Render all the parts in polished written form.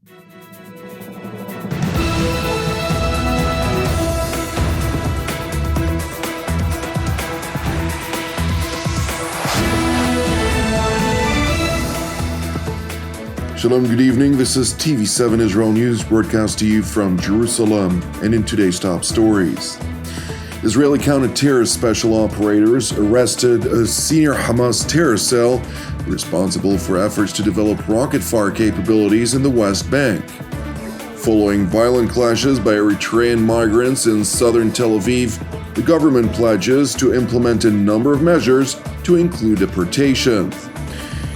Shalom, good evening. This is TV7 Israel News broadcast to you from Jerusalem, and in today's top stories. Israeli counter-terrorist special operators arrested a senior Hamas terror cell responsible for efforts to develop rocket fire capabilities in the West Bank. Following violent clashes by Eritrean migrants in southern Tel Aviv, the government pledges to implement a number of measures to include deportation.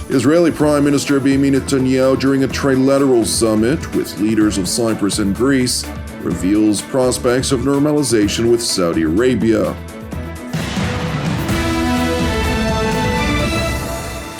Israeli Prime Minister Beniamin Netanyahu, during a trilateral summit with leaders of Cyprus and Greece, reveals prospects of normalization with Saudi Arabia.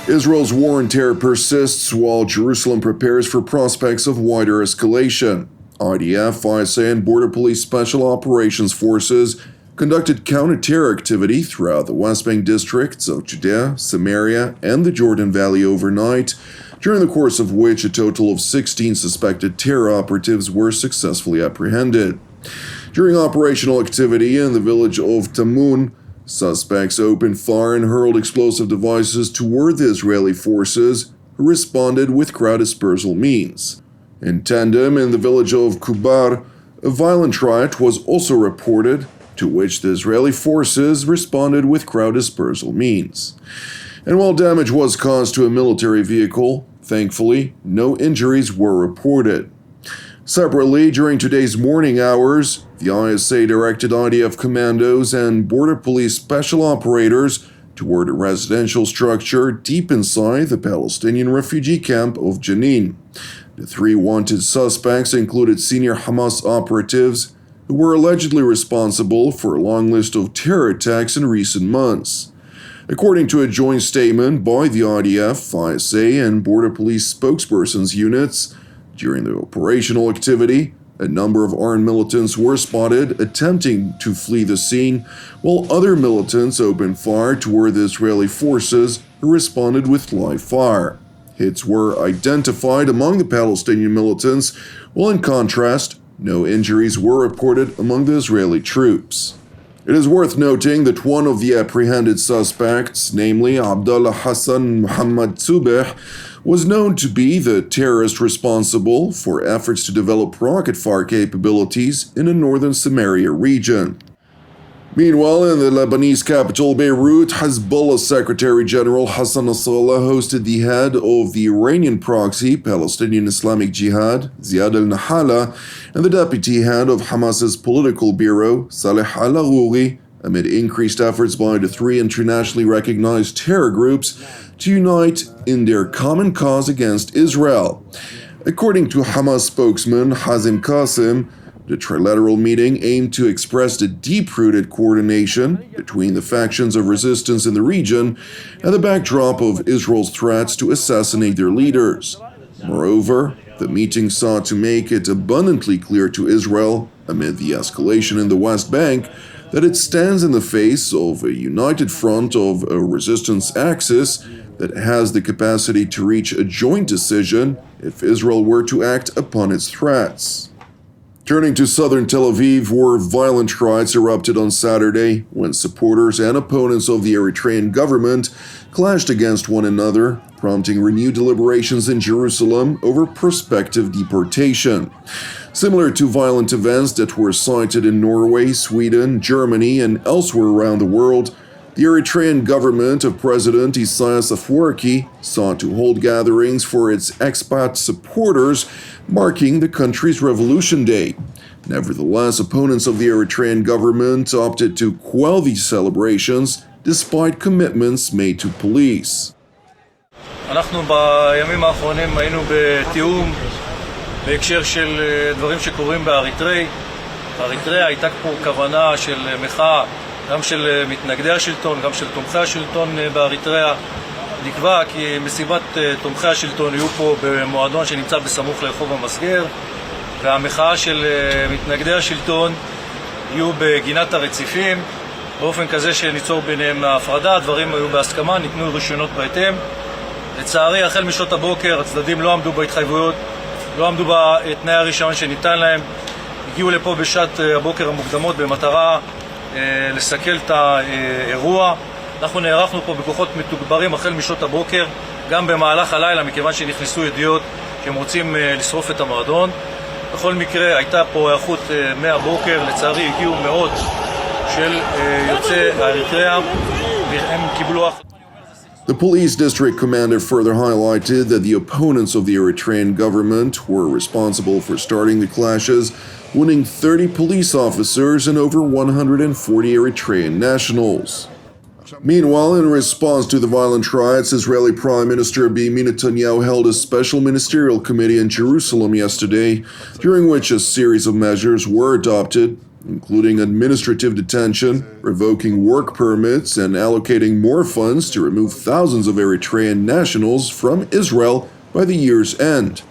Israel's war on terror persists while Jerusalem prepares for prospects of wider escalation. IDF, ISA, and Border Police Special Operations Forces conducted counter-terror activity throughout the West Bank districts of Judea, Samaria, and the Jordan Valley overnight, during the course of which a total of 16 suspected terror operatives were successfully apprehended. During operational activity in the village of Tamun, suspects opened fire and hurled explosive devices toward the Israeli forces, who responded with crowd dispersal means. In tandem, in the village of Kubar, a violent riot was also reported, to which the Israeli forces responded with crowd dispersal means. And while damage was caused to a military vehicle, thankfully, no injuries were reported. Separately, during today's morning hours, the ISA directed IDF commandos and Border Police special operators toward a residential structure deep inside the Palestinian refugee camp of Jenin. The three wanted suspects included senior Hamas operatives who were allegedly responsible for a long list of terror attacks in recent months. According to a joint statement by the IDF, ISA, and Border Police spokespersons units, during the operational activity, a number of armed militants were spotted attempting to flee the scene, while other militants opened fire toward the Israeli forces, who responded with live fire. Hits were identified among the Palestinian militants, while in contrast, no injuries were reported among the Israeli troops. It is worth noting that one of the apprehended suspects, namely Abdullah Hassan Muhammad Zubeh, was known to be the terrorist responsible for efforts to develop rocket fire capabilities in the northern Samaria region. Meanwhile, in the Lebanese capital Beirut, Hezbollah Secretary General Hassan Nasrallah hosted the head of the Iranian proxy Palestinian Islamic Jihad, Ziad al-Nahala, and the deputy head of Hamas's political bureau, Saleh al-Aghouri, amid increased efforts by the three internationally recognized terror groups to unite in their common cause against Israel. According to Hamas spokesman Hazem Qasim, the trilateral meeting aimed to express the deep-rooted coordination between the factions of resistance in the region and the backdrop of Israel's threats to assassinate their leaders. Moreover, the meeting sought to make it abundantly clear to Israel, amid the escalation in the West Bank, that it stands in the face of a united front of a resistance axis that has the capacity to reach a joint decision if Israel were to act upon its threats. Turning to southern Tel Aviv, where violent riots erupted on Saturday when supporters and opponents of the Eritrean government clashed against one another, prompting renewed deliberations in Jerusalem over prospective deportation. Similar to violent events that were cited in Norway, Sweden, Germany, and elsewhere around the world, the Eritrean government of President Isaias Afwerki sought to hold gatherings for its expat supporters, marking the country's Revolution Day. Nevertheless, opponents of the Eritrean government opted to quell these celebrations despite commitments made to police. אנחנו בימים האחרונים היינו בתיאום בהקשר של דברים שקורים באריתריאה. באריתריאה הייתה פה כוונה של מחאה גם של מתנגדי השלטון, גם של תומכי השלטון באריתריאה. נקבע כי מסיבת תומכי השלטון יהיו פה במועדון שנמצא בסמוך לרחוב המסגר, והמחאה של מתנגדי השלטון יהיו בגינת הרציפים, באופן כזה שניצור ביניהם ההפרדה. הדברים היו בהסכמה, ניתנו רישיונות בהתאם. לצערי, החל משעות הבוקר הצדדים לא עמדו בהתחייבויות לא עמדו בתנאי הרישיון שניתן להם, הגיעו לפה בשעת הבוקר המוקדמות במטרה לסכל את האירוע. אנחנו נערכנו פה בכוחות מתוגברים החל משעות הבוקר, גם במהלך הלילה, מכיוון שנכנסו ידיעות שהם רוצים לשרוף את המועדון. בכל מקרה הייתה פה היערכות מהבוקר, לצערי הגיעו מאות של יוצאי אריתריאה, והם קיבלו The police district commander further highlighted that the opponents of the Eritrean government were responsible for starting the clashes, wounding 30 police officers and over 140 Eritrean nationals. Meanwhile, in response to the violent riots, Israeli Prime Minister Beniamin Netanyahu held a special ministerial committee in Jerusalem yesterday, during which a series of measures were adopted, including administrative detention, revoking work permits, and allocating more funds to remove thousands of Eritrean nationals from Israel by the year's end.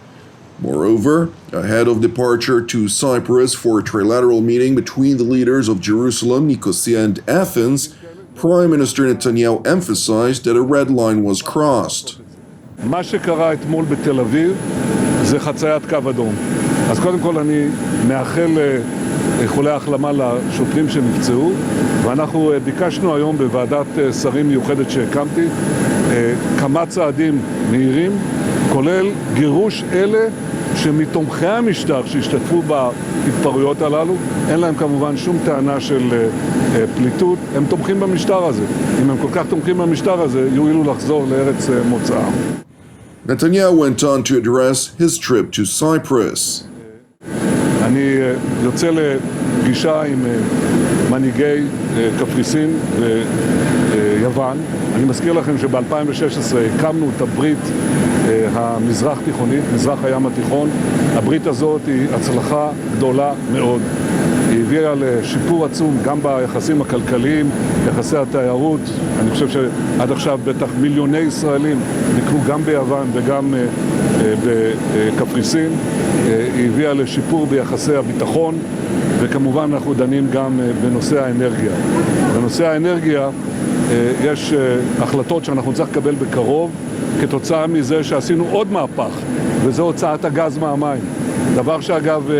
Moreover, ahead of departure to Cyprus for a trilateral meeting between the leaders of Jerusalem, Nicosia, and Athens, Prime Minister Netanyahu emphasized that a red line was crossed. מה שקרה אתמול בתל אביב זה חציית קו אדום. אז קודם כל אני מאחל איחולי החלמה לשוטרים שנפצעו, ואנחנו ביקשנו היום בוועדת שרים מיוחדת שהקמתי כמה צעדים מהירים, כולל גירוש אלה שמתומכי המשטר שהשתתפו בהתפרעויות הללו, אין להם כמובן שום טענה של פליטות, הם תומכים במשטר הזה. אם הם כל כך תומכים במשטר הזה, יואילו לחזור לארץ מוצאם. Netanyahu went on to address his trip to Cyprus. אני יוצא לפגישה עם מנהיגי קפריסין ויוון. אני מזכיר לכם שב-2016 הקמנו את הברית המזרח תיכונית, מזרח הים התיכון. הברית הזאת היא הצלחה גדולה מאוד. היא הביאה לשיפור עצום גם ביחסים הכלכליים, יחסי התיירות. אני חושב שעד עכשיו בטח מיליוני ישראלים ביקרו גם ביוון וגם בקפריסין. היא הביאה לשיפור ביחסי הביטחון, וכמובן אנחנו דנים גם בנושא האנרגיה. בנושא האנרגיה יש החלטות שאנחנו צריך לקבל בקרוב, כתוצאה מזה שעשינו עוד מהפך, וזה הוצאת הגז מהמים. דבר שאגב,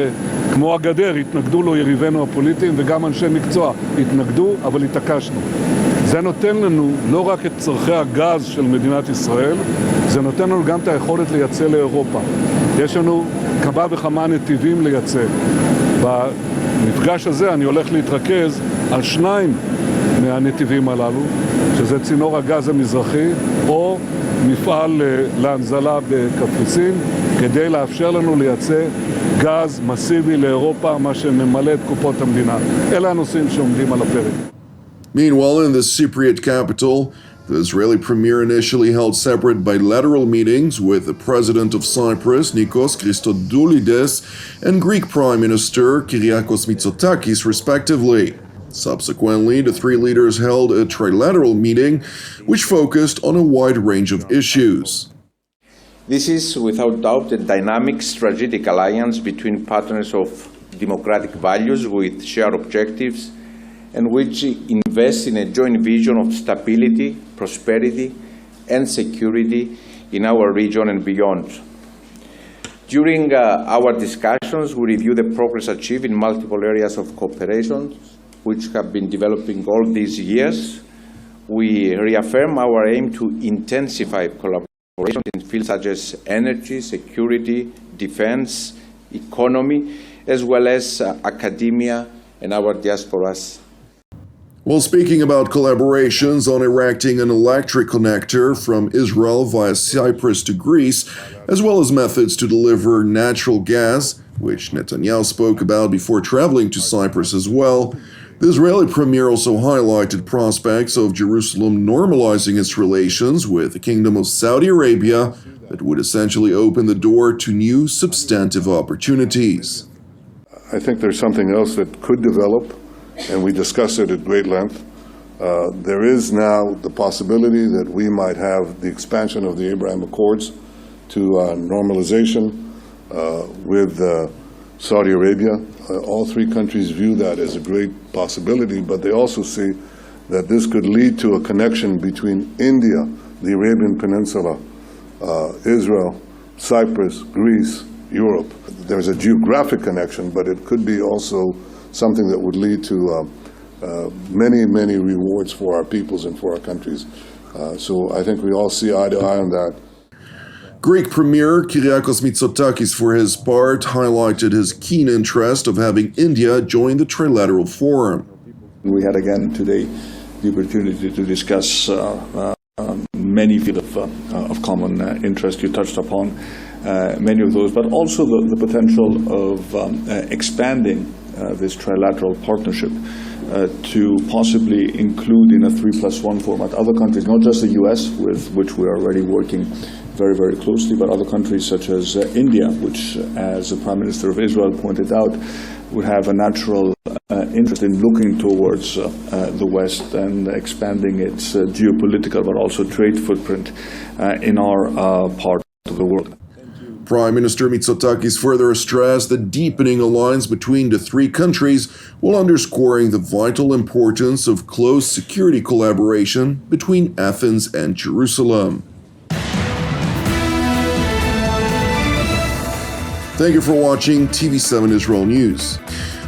כמו הגדר, התנגדו לו יריבינו הפוליטיים, וגם אנשי מקצוע התנגדו, אבל התעקשנו. זה נותן לנו לא רק את צרכי הגז של מדינת ישראל, זה נותן לנו גם את היכולת לייצא לאירופה. יש לנו כמה וכמה נתיבים לייצא. במפגש הזה אני הולך להתרכז על 2 מהנתיבים הללו, שזה צינור הגז המזרחי, או מפעל להנזלה בקפריסין, כדי לאפשר לנו לייצא גז מסיבי לאירופה, מה שממלא את קופות המדינה. אלה הנושאים שעומדים על הפרק. Meanwhile, in the Cypriot capital, the Israeli premier initially held separate bilateral meetings with the president of Cyprus, Nikos Christodoulides, and Greek Prime Minister Kyriakos Mitsotakis, respectively. Subsequently, the 3 leaders held a trilateral meeting which focused on a wide range of issues. This is without doubt a dynamic strategic alliance between partners of democratic values with shared objectives, and which invests in a joint vision of stability, prosperity, and security in our region and beyond. During our discussions, we review the progress achieved in multiple areas of cooperation, which have been developing all these years. We reaffirm our aim to intensify collaboration in fields such as energy, security, defense, economy, as well as academia and our diasporas. While speaking about collaborations on erecting an electric connector from Israel via Cyprus to Greece, as well as methods to deliver natural gas, which Netanyahu spoke about before traveling to Cyprus as well, the Israeli premier also highlighted prospects of Jerusalem normalizing its relations with the Kingdom of Saudi Arabia that would essentially open the door to new substantive opportunities. I think there's something else that could develop, and we discussed it at great length. There is now the possibility that we might have the expansion of the Abraham Accords to normalization with Saudi Arabia. All 3 countries view that as a great possibility, but they also see that this could lead to a connection between India, the Arabian Peninsula, Israel, Cyprus, Greece, Europe. There's a geographic connection, but it could be also something that would lead to many, many rewards for our peoples and for our countries. So I think we all see eye to eye on that. Greek Premier Kyriakos Mitsotakis, for his part, highlighted his keen interest of having India join the Trilateral Forum. We had again today the opportunity to discuss many fields of common interest. You touched upon many of those, but also the potential of expanding this trilateral partnership to possibly include in a 3+1 format other countries, not just the US, with which we are already working very, very closely, but other countries such as India, which, as the Prime Minister of Israel pointed out, would have a natural interest in looking towards the West and expanding its geopolitical but also trade footprint in our part of the world. Prime Minister Mitsotakis further stressed the deepening alliance between the three countries, while underscoring the vital importance of close security collaboration between Athens and Jerusalem. Thank you for watching TV7 Israel News.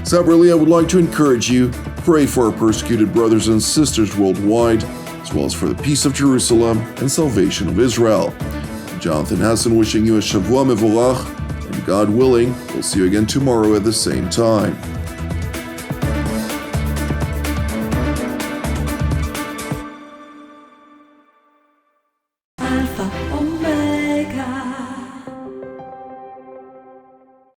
Separately, I would like to encourage you to pray for our persecuted brothers and sisters worldwide, as well as for the peace of Jerusalem and salvation of Israel. Jonathan Hassan wishing you a Shavua Mevorach, and God willing, we'll see you again tomorrow at the same time.